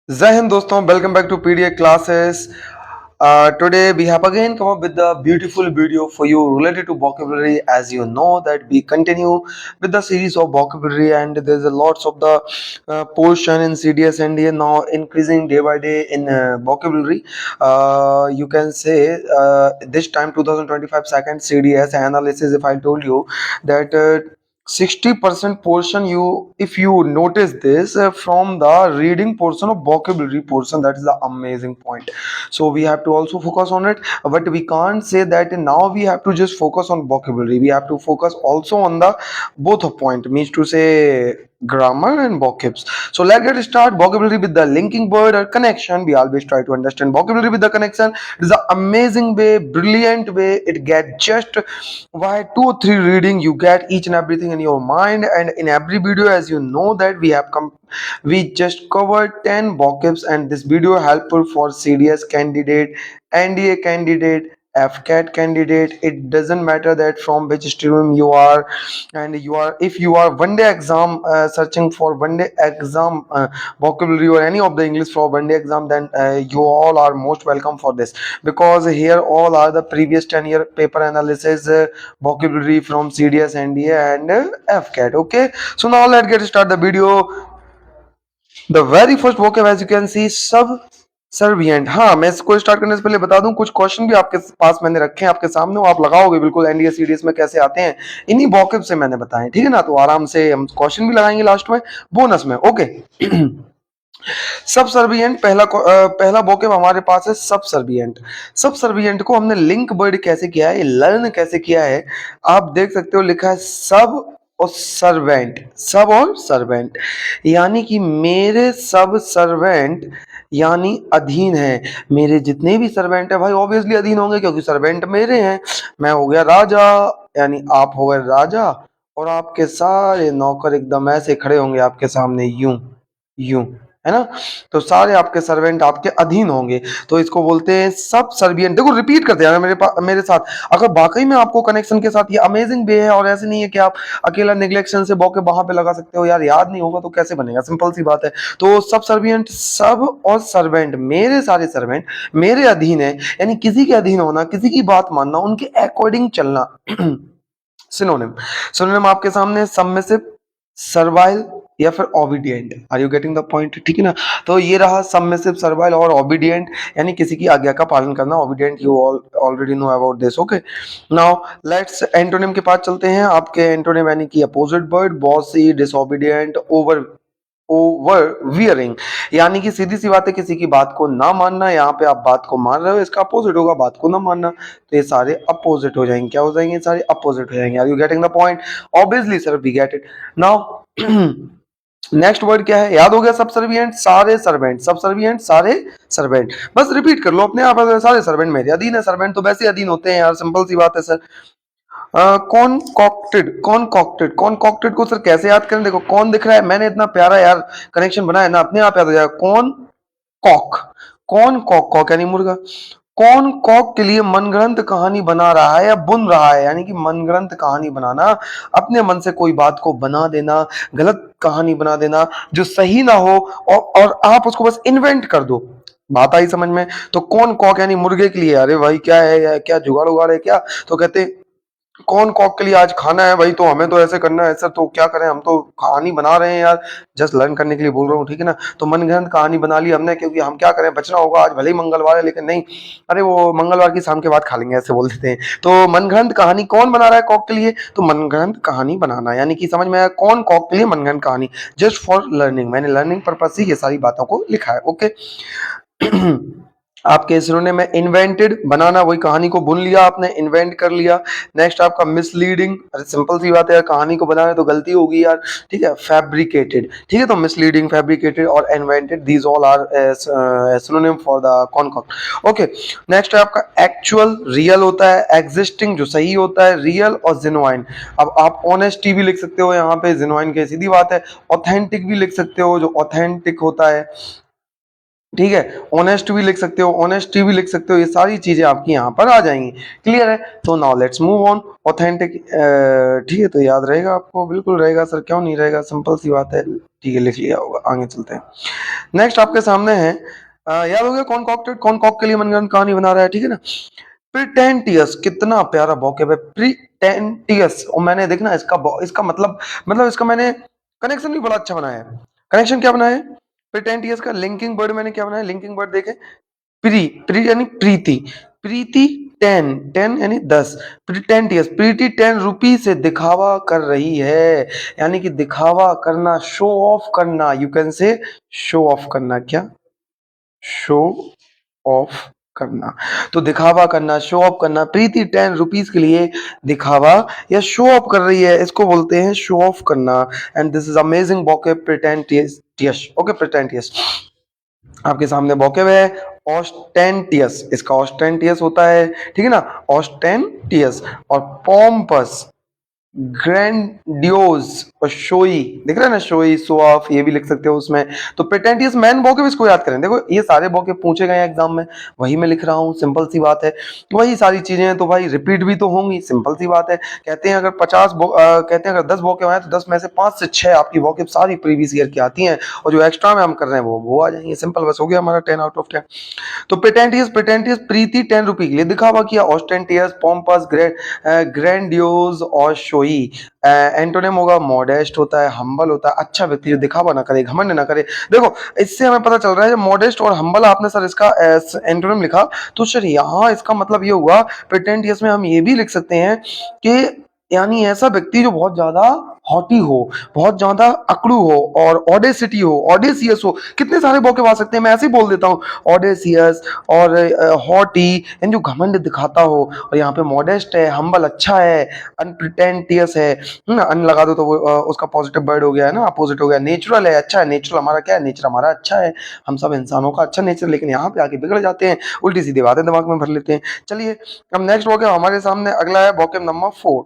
Jai Hind दोस्तों, welcome back to PDA classes. Today we have again come up with the beautiful video for you related to vocabulary. As you know that we continue with the series of vocabulary, and there's a lots of the portion in CDS and now increasing day by day in vocabulary. You can say this time 2025 second CDS analysis. If I told you that 60% portion, you if you notice this from the reading portion of vocabulary portion, that is the amazing point. So we have to also focus on it, but we can't say that now we have to just focus on vocabulary. We have to focus also on the both of point, means to say grammar and vocabs. So let's get start vocabulary with the linking word or connection. We always try to understand vocabulary with the connection. It is an amazing way, brilliant way. It get just by 2 or 3 reading, you get each and everything in your mind. And in every video, as you know that we just covered 10 vocabs, and this video helpful for CDS candidate, NDA candidate, FCAT candidate. It doesn't matter that from which stream you are, and you are, if you are one day exam searching for one day exam vocabulary or any of the English for one day exam, then you all are most welcome for this, because here all are the previous 10-year paper analysis vocabulary from CDS, NDA and FCAT. Okay, so now let's get start the video. The very first vocab as you can see subservient. हाँ, मैं इसको start करने से पहले बता दूं, कुछ question भी आपके पास मैंने रखे हैं आपके सामने, वो आप लगाओगे बिल्कुल एनडीए सीडीएस में कैसे आते हैं, इन्हीं वोकैब से मैंने बताए, ठीक है ना। तो आराम से हम क्वेश्चन भी लगाएंगे लास्ट में बोनस में। ओके सब सर्वियंट पहला वोकैब हमारे पास है सब सर्वियंट। सब सर्वियंट को हमने लिंक वर्ड कैसे किया है, लर्न कैसे किया है, आप देख सकते हो लिखा है सब और सर्वेंट, सब और सर्वेंट, यानी कि मेरे सब सर्वेंट यानी अधीन है। मेरे जितने भी सर्वेंट है भाई ऑब्वियसली अधीन होंगे, क्योंकि सर्वेंट मेरे हैं। मैं हो गया राजा, यानी आप हो गए राजा, और आपके सारे नौकर एकदम ऐसे खड़े होंगे आपके सामने, यूं यूं, है ना। तो सारे आपके सर्वेंट आपके अधीन होंगे, तो इसको बोलते हैं सब सर्वियंट। देखो रिपीट करते हैं मेरे साथ, अगर वाकई में आपको कनेक्शन के साथ ये अमेजिंग वे है, और ऐसे नहीं है कि आप अकेला निग्लेक्शन से बॉके वहां पे लगा सकते हो, यार याद नहीं होगा तो कैसे बनेगा, सिंपल सी बात है। तो सब सर्वियंट, सब और सर्वेंट, मेरे सारे सर्वेंट मेरे अधीन है, यानी किसी के अधीन होना, किसी की बात मानना, उनके अकॉर्डिंग चलना। सिनोनिम, सिनोनिम आपके सामने सबमिसिव, सर्वाइल या फिर obedient. Are you getting the point, ठीक है ना। तो ये रहा सबमिसिव, सर्वाइल और ओबीडिएंट, यानी किसी की आज्ञा का पालन करना। Obedient you already know about this. Okay, now let's antonym के पास चलते हैं। आपके एंटोनिम यानी कि अपोजिट वर्ड, बॉसी, डिसओबीडिएंट, ओवरवियरिंग, यानी कि सीधी सी बात है, किसी की बात को ना मानना। यहाँ पे आप बात को मान रहे हो, इसका अपोजिट होगा बात को ना मानना, तो ये सारे अपोजिट हो जाएंगे। क्या हो जाएंगे? सारे अपोजिट हो जाएंगे। Are you getting the point? Obviously sir we get it. Now next word क्या है? याद हो गया, सब सर्वियंट सारे सर्वेंट, सब सर्वियंट सारे सर्वेंट। बस रिपीट कर लो अपने आप, सारे सर्वेंट मेरे अधीन है। सर्वेंट तो वैसे अधीन होते हैं यार, सिंपल सी बात है सर। कॉन्कॉक्टेड को सर कैसे याद करें? देखो कौन दिख रहा है, मैंने इतना प्यारा यार कनेक्शन बनाया ना, अपने आप याद हो जाएगा। कौन कॉक, कॉक यानी मुर्गा। कौन कॉक के लिए मनगढ़ंत कहानी बना रहा है या बुन रहा है, यानी कि मनगढ़ंत कहानी बनाना, अपने मन से कोई बात को बना देना, गलत कहानी बना देना जो सही ना हो, और आप उसको बस इन्वेंट कर दो। बात आई समझ में? तो कौन कॉक यानी मुर्गे के लिए, अरे भाई क्या है, क्या जुगाड़ उगाड़ है क्या, तो कहते कौन कॉक के लिए आज खाना है भाई, तो हमें तो ऐसे करना है सर, तो क्या करें, हम तो कहानी बना रहे हैं यार, जस्ट लर्न करने के लिए बोल रहा हूँ, ठीक है ना। तो मनगढ़ंत कहानी बना ली हमने, क्योंकि हम क्या करें, बचना होगा आज, भले ही मंगलवार है, लेकिन नहीं, अरे वो मंगलवार की शाम के बाद खा लेंगे, ऐसे बोल देते हैं। तो मनगढ़ंत कहानी कौन बना रहा है कॉक के लिए, तो मनगढ़ंत कहानी बनाना, यानी कि समझ में आया, कौन कॉक के लिए मनगढ़ंत कहानी, जस्ट फॉर लर्निंग। मैंने लर्निंग पर्पज से ये सारी बातों को लिखा है। ओके आपके सिनोनिम में इन्वेंटेड, बनाना, वही कहानी को बुन लिया आपने, इन्वेंट कर लिया। नेक्स्ट आपका मिसलीडिंग, अरे सिंपल सी बात है यार, कहानी को बनाना तो गलती होगी यार, ठीक है। फैब्रिकेटेड, ठीक है, तो मिसलीडिंग, फैब्रिकेटेड और invented, these all are synonym for the concoct. Okay, next है आपका एक्चुअल, रियल होता है, एग्जिस्टिंग जो सही होता है, रियल और जेन्युइन। अब आप ऑनेस्टी भी लिख सकते हो यहाँ पे, जेन्युइन की सीधी बात है। ऑथेंटिक भी लिख सकते हो, जो ऑथेंटिक होता है, ठीक है। ऑनेस्ट भी लिख सकते हो, ऑनेस्टी भी लिख सकते हो, ये सारी चीजें आपकी यहाँ पर आ जाएंगी। क्लियर है? तो now let's move on. Authentic, ठीक है, तो याद रहेगा आपको, बिल्कुल रहेगा सर, क्यों नहीं रहेगा, सिंपल सी बात है, ठीक है, लिख लिया होगा। आगे चलते हैं। नेक्स्ट आपके सामने है, याद हो गया कौन कॉक के लिए मनगढ़ंत कहानी बना रहा है, ठीक है ना। प्रिटेंटियस, कितना प्यारा वोकैब है, प्रिटेंटियस। और मैंने देखना इसका मतलब इसका मैंने कनेक्शन भी बड़ा अच्छा बनाया है। कनेक्शन क्या बनाया है? प्रिटेंटियस का लिंकिंग वर्ड मैंने क्या बनाया, लिंकिंग वर्ड देखे, प्री प्री यानी प्रीति, प्रीति 10, 10 यानी 10, प्रिटेंटियस, प्रीति 10 रुपी से दिखावा कर रही है, यानी कि दिखावा करना, शो ऑफ करना, you can say show off करना, क्या शो ऑफ करना। तो दिखावा करना, शो ऑफ करना, प्रीति 10 रुपीज के लिए दिखावा या शो ऑफ कर रही है, इसको बोलते हैं शो ऑफ करना। And this is amazing vocab pretentious. Okay, pretentious आपके सामने वोकैब है। ऑस्टेंटियस, इसका ऑस्टेंटियस होता है, ठीक है ना, ऑस्टेंटियस। और पोम्पस, ग्रैंडियोज और शोई, दिख रहा है ना, शोई, शो ऑफ, ये भी लिख सकते हो उसमें। तो प्रेटेंटियस मैन वोकैब, इसको याद करें। देखो ये सारे वोकैब पूछे गए हैं एग्जाम में, वही मैं लिख रहा हूँ, सिंपल सी बात है। वही सारी चीजें हैं तो भाई रिपीट भी तो होंगी, सिंपल सी बात है। कहते हैं अगर 50 कहते हैं अगर 10 वोकैब आए तो 10 में से 5 से 6 आपकी वोकैब सारी प्रीवियस ईयर की आती हैं, और जो एक्स्ट्रा में हम कर रहे हैं वो आ जाएंगे। सिंपल, बस हो गया हमारा 10 आउट ऑफ 10। तो प्रेटेंटियस, प्रीति 10 रुपए के लिए दिखावा किया, ऑस्टेंटियस, पोम्पस, ग्रैंडियोज और शोई। एंटोनिम होगा मॉडेस्ट, होता है हम्बल, होता है अच्छा व्यक्ति जो दिखावा ना करे, घमंड ना करे। देखो इससे हमें पता चल रहा है मॉडेस्ट और हम्बल आपने सर इसका एंटोनिम लिखा, तो सर यहाँ इसका मतलब ये हुआ प्रेटेंटियस में हम ये भी लिख सकते हैं कि यानी ऐसा व्यक्ति जो बहुत ज्यादा हॉटी हो, बहुत ज्यादा अकड़ू हो, और ऑडेसिटी हो, ऑडेसियस हो। कितने सारे वोकैब आ सकते हैं, मैं ऐसे ही बोल देता हूँ, ऑडेसियस और हॉटी, यानी जो घमंड दिखाता हो। और यहाँ पे मॉडेस्ट है, हम्बल अच्छा है, अनप्रिटेंटियस है ना, अन लगा दो तो वो उसका पॉजिटिव वर्ड हो गया है ना, अपोजिट हो गया। नेचुरल है, अच्छा है, नेचुरल हमारा क्या है, नेचर हमारा अच्छा है, हम सब इंसानों का अच्छा नेचर, लेकिन यहाँ पे आके बिगड़ जाते हैं, उल्टी सीधी बातें दिमाग में भर लेते हैं। चलिए अब नेक्स्ट वोकैब हमारे सामने अगला है, वोकैब नंबर 4।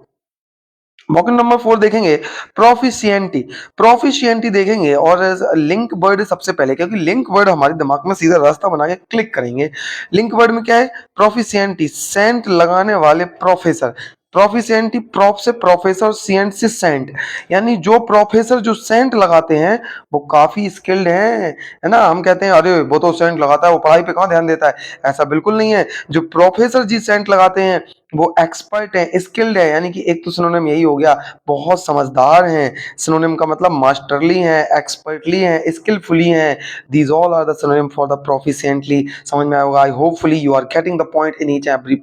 वोकैब नंबर 4 देखेंगे, प्रोफिशिएंटी। प्रोफिशिएंटी देखेंगे और लिंक वर्ड सबसे पहले, क्योंकि लिंक वर्ड हमारे दिमाग में सीधा रास्ता बना के क्लिक करेंगे। लिंक वर्ड में क्या है, प्रोफिशिएंटी, सेंट लगाने वाले प्रोफेसर। प्रोफिशिएंटी, प्रोफ से प्रोफेसर, सिएंट से सेंट, यानी जो प्रोफेसर जो सेंट लगाते हैं वो काफी स्किल्ड हैं, है ना। हम कहते हैं अरे वो तो सेंट लगाता है, वो पढ़ाई पे कहाँ ध्यान देता है, ऐसा बिल्कुल नहीं है। जो प्रोफेसर जी सेंट लगाते हैं वो एक्सपर्ट है, स्किल्ड है, यानी कि एक तो सिनोनिम यही हो गया, बहुत समझदार हैं। सिनोनिम का मतलब मास्टरली हैं, एक्सपर्टली हैं, स्किलफुली हैं। These all are the synonym for the proficiently. समझ में आया होगा, I hopefully you are getting the point in each every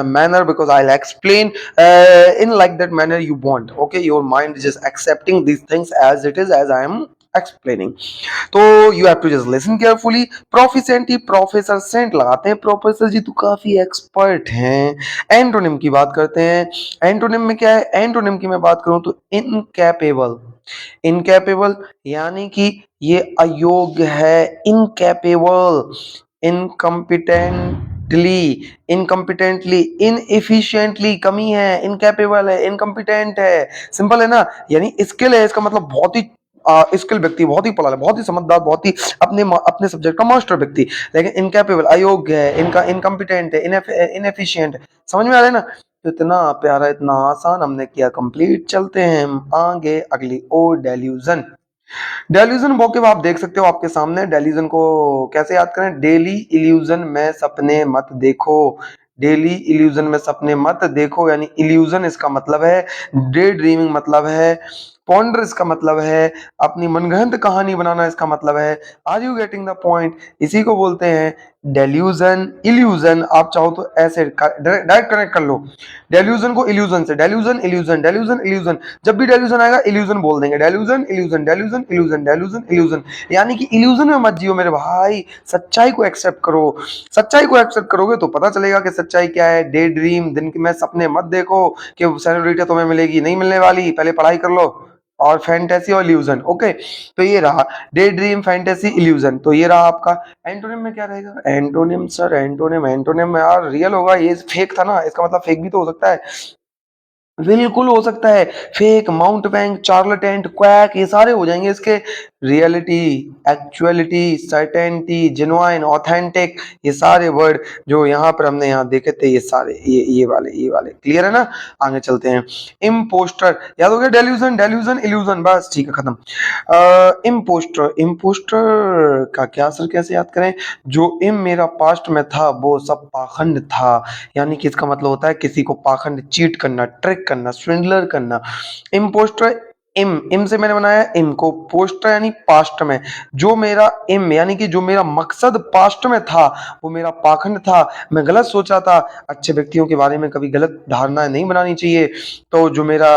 manner, because I'll explain in like that manner you want. Okay, your mind is just accepting these things as it is, as I am explaining. तो you have to just listen carefully. Proficiently, professor, सेंट लगाते हैं, professor जी तो काफी expert हैं। Antonym की बात करते हैं, एंटोनिम में क्या है, एंटोनिम की मैं बात करूं तो इनकैपेबल। इनकैपेबल यानी कि ये अयोग्य है, इनकैपेबल, इनकम्पिटेंटली, इनकम्पिटेंटली, इनएफिशिएंटली, कमी है, इनकैपेबल है, इनकम्पिटेंट है। सिंपल है ना, यानी स्किल है, इसका मतलब बहुत ही स्किल व्यक्ति, बहुत ही पढ़ा, बहुत ही समझदार, बहुत ही अपने सब्जेक्ट का मास्टर व्यक्ति। लेकिन इनकैपेबल अयोग्य है, इनका इनकम्पिटेंट है, इनएफिशिएंट है। समझ में आ रहा है ना। तो इतना प्यारा, इतना आसान हमने किया कंप्लीट। चलते हैं हम आगे अगली ओर, डेल्यूजन। डेल्यूजन वोकैब आप देख सकते हो आपके सामने। डेल्यूजन को कैसे याद करें, डेली इल्यूजन में सपने मत देखो, डेली इल्यूजन में सपने मत देखो, यानी इल्यूजन इसका मतलब है डे ड्रीमिंग, मतलब है पॉन्डर, इसका मतलब है अपनी मनगढ़ंत कहानी बनाना, इसका मतलब है। Are you getting the point, इसी को बोलते हैं डेल्यूजन, इल्यूजन। आप चाहो तो ऐसे डायरेक्ट कनेक्ट कर लो डेल्यूजन को इल्यूजन से, डेल्यूजन इल्यूजन, डेल्यूजन इल्यूजन। जब भी डेल्यूजन आएगा इल्यूजन बोल देंगे, delusion illusion, delusion illusion, delusion illusion. यानी कि इल्यूजन में मत जियो मेरे भाई, सच्चाई को एक्सेप्ट करो। सच्चाई को एक्सेप्ट करोगे तो पता चलेगा कि सच्चाई क्या है। डे ड्रीम, दिन में सपने मत देखो कि सेलिब्रिटी तुम्हें मिलेगी, नहीं मिलने वाली, पहले पढ़ाई कर लो। और फैंटेसी और इल्यूजन, ओके। तो ये रहा डे ड्रीम, फैंटेसी, इल्यूजन। तो ये रहा आपका। एंटोनिम में क्या रहेगा, एंटोनिम सर, एंटोनिम में यार रियल होगा, ये फेक था ना, इसका मतलब फेक भी तो हो सकता है, बिल्कुल हो सकता है। फेक, माउंट बैंक, चार्लटेंट, क्वैक, ये सारे हो जाएंगे इसके। Reality, actuality, certainty, genuine, authentic, ये सारे वर्ड जो यहाँ पर हमने यहाँ देखे थे, ये सारे ये वाले क्लियर है ना। आगे चलते हैं। इम्पोस्टर याद हो गया, डेल्यूजन डेल्यूजन इल्यूजन, बस ठीक है खत्म। इम्पोस्टर, इम्पोस्टर का क्या असर कैसे याद करें। जो इम मेरा पास्ट में था वो सब पाखंड था, यानी कि इसका मतलब होता है किसी को पाखंड, चीट करना, ट्रिक करना, स्विंडलर करना। इम्पोस्टर, इम से मैंने बनाया इम को, पोस्टर यानी पास्ट में। जो मेरा इम यानी कि जो मेरा मकसद पास्ट में था वो मेरा पाखंड था, मैं गलत सोचा था। अच्छे व्यक्तियों के बारे में कभी गलत धारणाएं नहीं बनानी चाहिए। तो जो मेरा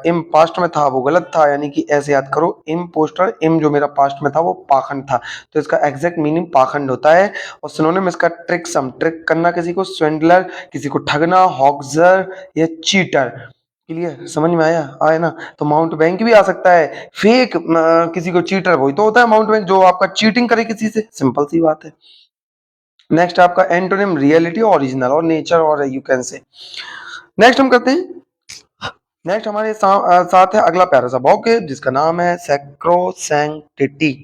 इम पास्ट में था वो गलत था, यानी कि ऐसे याद करो, इम पोस्टर, इम जो मेरा पास्ट में था वो पाखंड था। तो इसका एग्जैक्ट मीनिंग पाखंड होता है। और सिनोनिम इसका ट्रिकसम, ट्रिक करना किसी को, स्विंडलर किसी को ठगना, हॉक्सर या चीटर। क्लियर, समझ में आया आया ना। तो माउंट बैंक भी आ सकता है, फेक किसी को चीटर वही तो होता है माउंट बैंक, जो आपका चीटिंग करे किसी से, सिंपल सी बात है। नेक्स्ट आपका एंटोनिम रियलिटी, ओरिजिनल और नेचर, और यू कैन से। नेक्स्ट हम करते हैं, नेक्स्ट हमारे साथ है अगला प्यारा सा वोकैब जिसका नाम है सैक्रोसैंक्टिटी।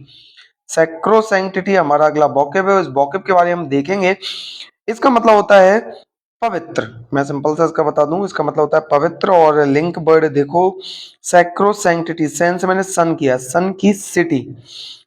सैक्रोसैंक्टिटी हमारा अगला वोकैब है। इस वोकैब के बारे में हम देखेंगे। इसका मतलब होता है पवित्र। मैं सिंपल सा इसका बता दूं, इसका मतलब होता है पवित्र। और लिंक वर्ड देखो, सैक्रोसैंक्टिटी, सैन से मैंने सन किया, सन की सिटी,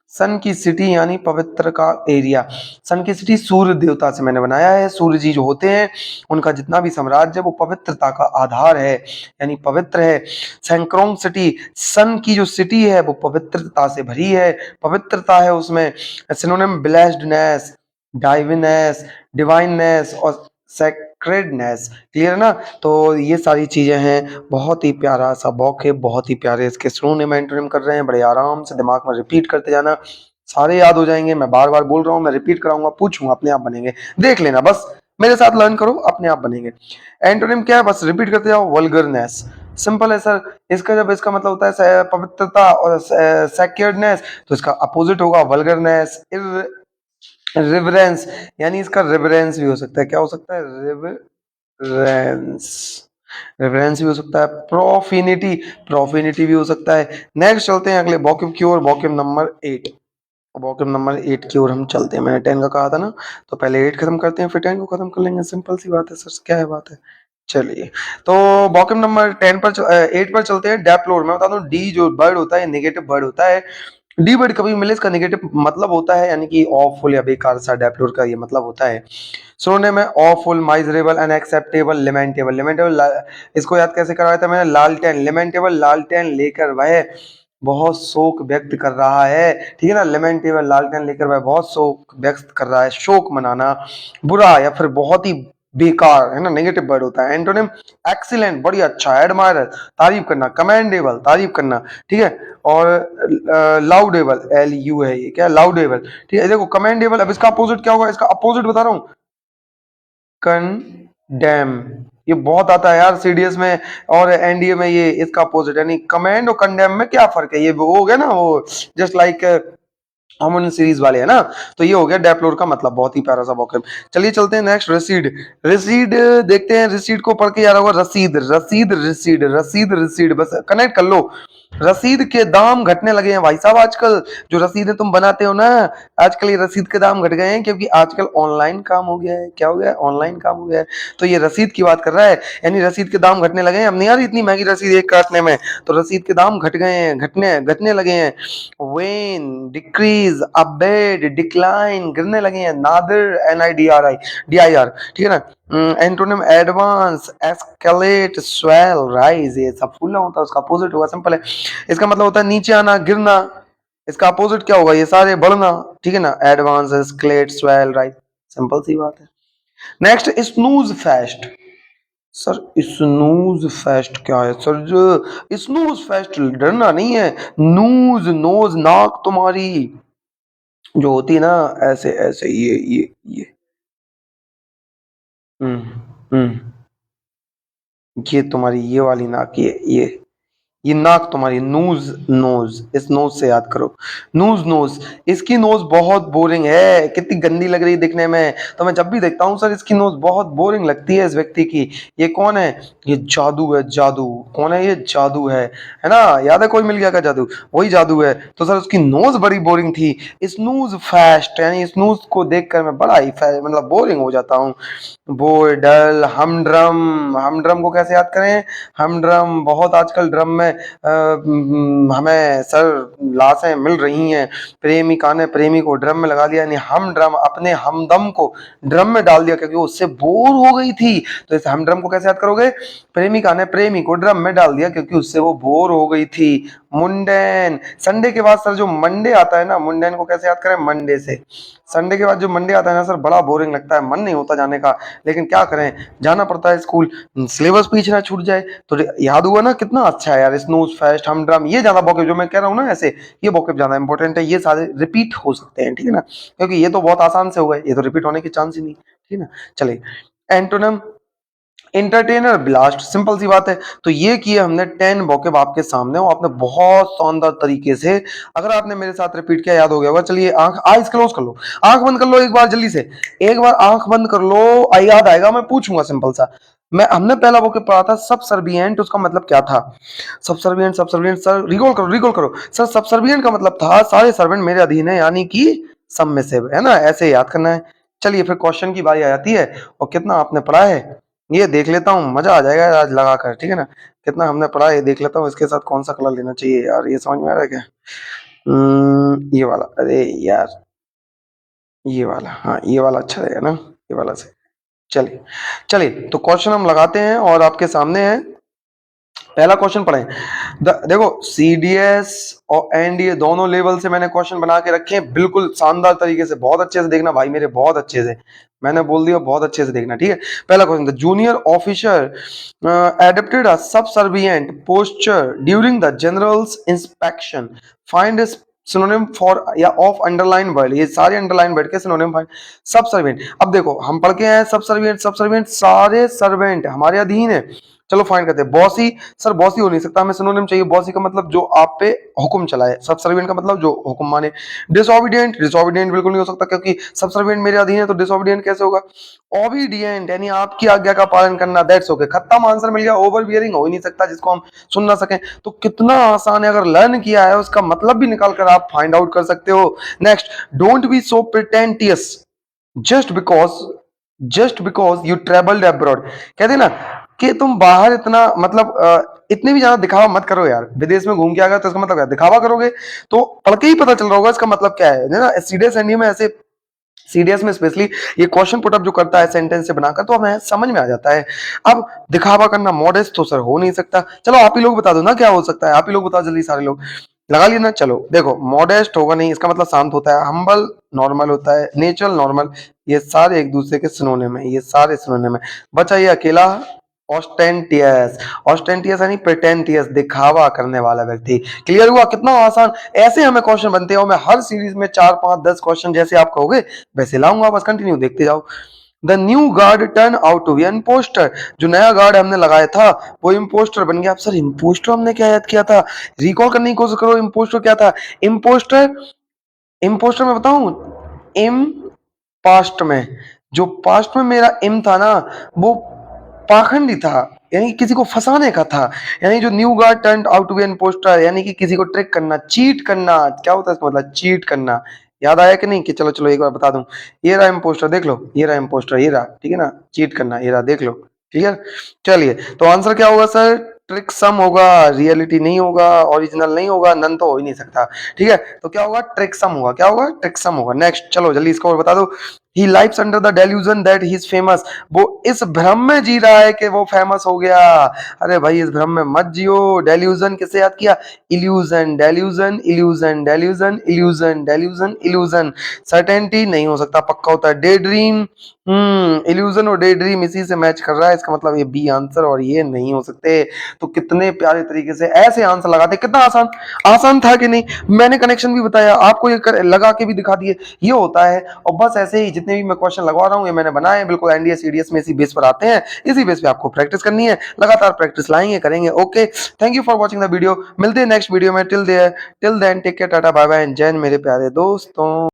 सन की सिटी यानी पवित्र का एरिया। सन की सिटी सूर्य देवता से मैंने बनाया है। सूर्य जी जो होते हैं उनका जितना भी साम्राज्य वो पवित्रता का आधार है, यानी पवित्र है। सैंक्रोंग सिटी, सन की जो सिटी है वो पवित्रता से भरी है, पवित्रता है उसमें। सिनोनिम ब्लेस्डनेस, डाइविनेस, डिवाइननेस और सेक्रेडनेस। क्लियर ना। तो ये सारी चीजें हैं। बहुत ही प्यारा सा बॉक है, बहुत ही प्यारे इसके सिनोनिम एंटोनिम कर रहे हैं। बड़े आराम से दिमाग में रिपीट करते जाना, सारे याद हो जाएंगे। मैं बार बार बोल रहा हूँ, मैं रिपीट कराऊंगा, पूछूंगा, अपने आप बनेंगे। देख लेना बस, मेरे साथ लर्न करो, अपने आप बनेंगे। एंटोनिम क्या है, बस रिपीट करते जाओ, वल्गरनेस। सिंपल है सर। इसका जब इसका मतलब होता है पवित्रता और सेक्योर्डनेस, तो इसका अपोजिट होगा वल्गरनेस। रिवरेंस, यानी इसका रिवरेंस भी हो सकता है, क्या हो सकता है, रिवरेंस, रिवरेंस भी हो सकता है। प्रोफिनिटी, प्रोफिनिटी भी हो सकता है। नेक्स्ट चलते हैं अगले वोकैब की ओर, वोकैब नंबर 8। वोकैब नंबर 8 की ओर हम चलते हैं। मैंने 10 का कहा था ना, तो पहले 8 खत्म करते हैं फिर 10 को खत्म कर लेंगे। सिंपल सी बात है सर, क्या है बात है। चलिए, तो वोकैब नंबर 10 पर 8 पर चलते हैं। डेप्लोर, मैं बता दूं, डी जो वर्ड होता है नेगेटिव वर्ड होता है। डी वर्ड कभी मिले इसका नेगेटिव मतलब होता है, यानी कि ऑफुल या बेकार सा, डेप्लोर का ये मतलब होता है। सिनोनिम है ऑफुल, माइजरेबल, अनएक्सेप्टेबल, लेमेंटेबल। लेमेंटेबल इसको याद कैसे करवाया था मैंने, लालटेन, लेमेंटेबल, लालटेन लेकर वह बहुत शोक व्यक्त कर रहा है। ठीक है ना, लेमेंटेबल, लालटेन लेकर वह बहुत शोक व्यक्त कर रहा है, शोक मनाना, बुरा या फिर बहुत ही बेकार, है ना, नेगेटिव वर्ड होता है। एंटोनिम एक्सीलेंट, बड़ी अच्छा, एडमायर, तारीफ करना, कमेंडेबल, तारीफ करना, ठीक है। और लाउडेबल, एल यू है ये, क्या लाउडेबल, ठीक है। देखो कमेंडेबल, अब इसका अपोजिट क्या होगा, इसका अपोजिट बता रहा हूँ, कंडेम। ये बहुत आता है यार सीडीएस में और एनडीए में, ये इसका अपोजिट, यानी कमेंड और कंडेम में क्या फर्क है, ये वो हो गया ना, वो जस्ट लाइक कॉमन सीरीज वाले है ना। तो ये हो गया डेप्लोर का मतलब, बहुत ही प्यारा सा वोकैब। चलिए चलते हैं नेक्स्ट, रिसीड। रिसीड देखते हैं, रिसीड को पढ़ के याद होगा, रसीद, रसीद, रिसीड, रसीद, रिसीड, बस कनेक्ट कर लो। रसीद के दाम घटने लगे हैं भाई साहब आजकल। जो रसीदें तुम बनाते हो ना, आजकल ये रसीद के दाम घट गए हैं, क्योंकि आजकल ऑनलाइन काम हो गया है। क्या हो गया है, ऑनलाइन काम हो गया है। तो ये रसीद की बात कर रहा है, यानी रसीद के दाम घटने लगे हैं। अब नहीं आ रही इतनी महंगी रसीद एक काटने में, तो रसीद के दाम घट गए हैं, घटने घटने लगे हैं। वेन, डिक्रीज, अबेड, डिक्लाइन, गिरने लगे हैं। नादर, NIDRI, DIR, ठीक है ना। Antonym advance, escalate, swell, rise, ये सब फूलना होता है, उसका अपोजिट होगा, सिंपल है। इसका मतलब होता है नीचे आना, गिरना। इसका अपोजिट क्या होगा, ये सारे बढ़ना, ठीक है ना। Advance, escalate, swell, rise, simple सी बात है। Next, snooze fest. Sir snooze fest क्या है सर, जो स्नूज फेस्ट डरना नहीं है, नूज, नोज, नाक तुम्हारी जो होती है ना, ऐसे ऐसे, ये हम्म हम्म, ये तुम्हारी ये वाली नाक, ये ये नाक तुम्हारी, नूज, नोज, इस नोज से याद करो, नूज, नोज। इसकी नोज बहुत बोरिंग है, कितनी गंदी लग रही है दिखने में। तो मैं जब भी देखता हूँ सर इसकी नोज बहुत बोरिंग लगती है इस व्यक्ति की। ये कौन है? ये जादू है, जादू। कौन है ये? जादू है ना? याद है कोई मिल गया का जादू? वही जादू है। तो सर उसकी नोज बड़ी बोरिंग थी। स्नूज फास्ट, यानी स्नूज को देखकर मैं बड़ा ही मतलब बोरिंग हो जाता हूँ। बोर, डल, हमड्रम। हमड्रम को कैसे याद करें? हमड्रम बहुत आजकल ड्रम में हमें सर लाशें मिल रही हैं। प्रेमिका ने प्रेमी को ड्रम में लगा दिया, यानी हमड्रम अपने हमदम को ड्रम में डाल दिया क्योंकि वो उससे बोर हो गई थी। तो इस हमड्रम को कैसे याद करोगे? प्रेमिका ने प्रेमी को ड्रम में डाल दिया क्योंकि उससे वो बोर हो गई थी। मुंडेन, संडे के बाद सर जो मंडे आता है ना, मुंडेन को कैसे याद करें? मंडे से। संडे के बाद जो मंडे आता है ना सर, बड़ा बोरिंग लगता है, मन नहीं होता जाने का, लेकिन क्या करें, जाना पड़ता है स्कूल। सिलेबस पीछे ना छूट जाए। तो याद हुआ ना कितना अच्छा है यार, स्नूज फेस्ट, हमड्रम, ये ज्यादा वोकैब जो मैं कह रहा हूँ ना ऐसे, ये वोकैब ज्यादा इंपॉर्टेंट है। ये सारे रिपीट हो सकते हैं, ठीक है ना, क्योंकि ये तो बहुत आसान से हो गए, ये तो रिपीट होने की चांस ही नहीं, ठीक है ना। चलिए, एंटोनिम, एंटरटेनर, ब्लास्ट, सिंपल सी बात है। तो ये किए हमने 10 वोकैब आपके सामने, और आपने बहुत शानदार तरीके से, अगर आपने मेरे साथ रिपीट किया याद हो गया होगा। चलिए आंख, आइज क्लोज कर लो, आंख बंद कर लो एक बार जल्दी से, एक बार आंख बंद कर लो, याद आएगा, मैं पूछूंगा सिंपल सा। मैं हमने पहला वोकैब पढ़ा था सबसर्विएंट, उसका मतलब क्या था? सबसर्विएंट, सबसर्विएंट सर, रिकॉल करो, रिकॉल करो सर। सबसर्विएंट का मतलब था सारे सर्वेंट मेरे अधीन है, यानी कि सबमिसिव, है ना, ऐसे याद करना है। चलिए फिर क्वेश्चन की बारी आ जाती है, और कितना आपने पढ़ा है ये देख लेता हूँ, मजा आ जाएगा आज लगा कर, ठीक है ना। कितना हमने पढ़ा है ये देख लेता हूँ, इसके साथ कौन सा कलर लेना चाहिए यार, ये समझ में आ रहा है क्या? ये वाला, अरे यार ये वाला, हाँ ये वाला अच्छा रहेगा ना, ये वाला से। चलिए, चलिए तो क्वेश्चन हम लगाते हैं और आपके सामने है। पहला क्वेश्चन पढ़ें। देखो सीडीएस और एनडीए दोनों लेवल से मैंने क्वेश्चन बना के रखे हैं, बिल्कुल शानदार तरीके से, बहुत अच्छे से देखना भाई मेरे, बहुत अच्छे से, मैंने बोल दिया बहुत अच्छे से देखना, ठीक है। पहला क्वेश्चन था, junior officer adapted a subservient posture during the generals inspection, find synonym for या ऑफ अंडरलाइन वर्ड, ये सारे अंडरलाइन वर्ड के सिनोनिम फाइंड। सबसर्विएंट, अब देखो हम पढ़ के आए सबसर्विएंट, सबसर्विएंट सारे सर्वेंट हमारे अधीन है। चलो फाइंड करते हैं। बॉसी, सर बॉसी हो नहीं सकता, हमें सिनोनिम चाहिए। बॉसी का मतलब जो आप पे हुक्म चलाए, सबसर्विएंट का मतलब जो हुक्म माने। डिसोबीडिएंट, डिसोबीडिएंट बिल्कुल नहीं हो सकता क्योंकि सबसर्विएंट मेरे अधीन है, तो डिसोबीडिएंट कैसे होगा? ओबीडिएंट यानी आपकी आज्ञा का पालन करना, दैट्स ओके, खत्म, आंसर मिल गया। ओवरबियरिंग हो ही नहीं सकता जिसको हम सुन ना सकें। तो कितना आसान है, अगर लर्न किया है उसका मतलब भी निकाल कर आप फाइंड आउट कर सकते हो। Next, don't be so pretentious just because, just because you travelled abroad, कहते ना कि तुम बाहर इतना मतलब इतने भी ज्यादा दिखावा मत करो यार, विदेश में घूम के आ गए तो इसका मतलब क्या, दिखावा करोगे तो पढ़ के ही पता चल रहा होगा इसका मतलब क्या है ना। सीडीएस एनडीए में ऐसे, सीडीएस में स्पेशली ये क्वेश्चन पुटअप जो करता है सेंटेंस से बनाकर, तो हमें समझ में आ जाता है। अब दिखावा करना, मॉडेस्ट तो सर हो नहीं सकता। चलो आप ही लोग बता दो ना क्या हो सकता है, आप ही लोग बताओ जल्दी, सारे लोग लगा लिए ना। चलो देखो, मॉडेस्ट होगा नहीं, इसका मतलब शांत होता है। हम्बल नॉर्मल होता है, नेचुरल नॉर्मल, ये सारे एक दूसरे के सिनोनिम है, ये सारे सिनोनिम है। बचा ये अकेला ऑस्टेंटियस, ऑस्टेंटियस यानी प्रिटेंटियस, दिखावा करने वाला व्यक्ति। क्लियर हुआ? कितना आसान, ऐसे हमें क्वेश्चन बनते हैं, और मैं हर सीरीज में 4 5 10 क्वेश्चन जैसे आप कहोगे वैसे लाऊंगा, बस कंटिन्यू देखते जाओ। The new guard turn out to be impostor, जो नया गार्ड हमने लगाया था वो इम्पोस्टर बन गया। अब सर इम्पोस्टर हमने क्या याद किया था, रिकॉल करने की कोशिश करो, इम्पोस्टर क्या था? इम्पोस्टर, इम्पोस्टर मैं बताऊं, इम पास्ट में, जो पास्ट में मेरा इम था ना, वो पाखंडी था, यानी किसी को फंसाने का था। यानी जो new guard turn out to be impostor, यानी कि किसी को ट्रिक करना, चीट करना, क्या होता है इसका मतलब, चीट करना। याद आया कि नहीं? कि चलो चलो एक बार बता दूं, ये रहा इम्पोस्टर, देख लो, ये रहा इम्पोस्टर, ये रहा, ठीक है ना, चीट करना, ये रहा, देख लो, क्लियर। चलिए तो आंसर क्या होगा सर? ट्रिक सम होगा, रियलिटी नहीं होगा, ओरिजिनल नहीं होगा, नन तो हो ही नहीं सकता, ठीक है। तो क्या होगा? ट्रिक सम होगा, क्या होगा? ट्रिक सम होगा। नेक्स्ट, चलो जल्दी इसको और बता दो। He lives under the delusion that he is famous, वो इस भ्रम में जी रहा है कि वो फेमस हो गया। अरे भाई इस भ्रम में मत जियो। डेल्यूजन किसे याद किया? Illusion, delusion, illusion, delusion, illusion, delusion, illusion. Certainty नहीं हो सकता, पक्का होता है। डे ड्रीम, इल्यूजन और डे ड्रीम इसी से मैच कर रहा है, इसका मतलब ये बी आंसर, और ये नहीं हो सकते। तो कितने प्यारे तरीके से ऐसे आंसर लगाते, कितना आसान, आसान था कि नहीं? मैंने कनेक्शन भी बताया आपको, ये लगा के भी दिखा दिए। ये होता है, और बस ऐसे ही जितने भी मैं क्वेश्चन लगवा रहा हूँ ये मैंने बनाए हैं, बिल्कुल एनडीए सीडीएस में इसी बेस पर आते हैं, इसी बेस पे आपको प्रैक्टिस करनी है, लगातार प्रैक्टिस लाएंगे करेंगे। Okay, thank you for watching the video, मिलते हैं नेक्स्ट वीडियो में। Till then take care, tata bye bye and जय हिंद मेरे प्यारे दोस्तों।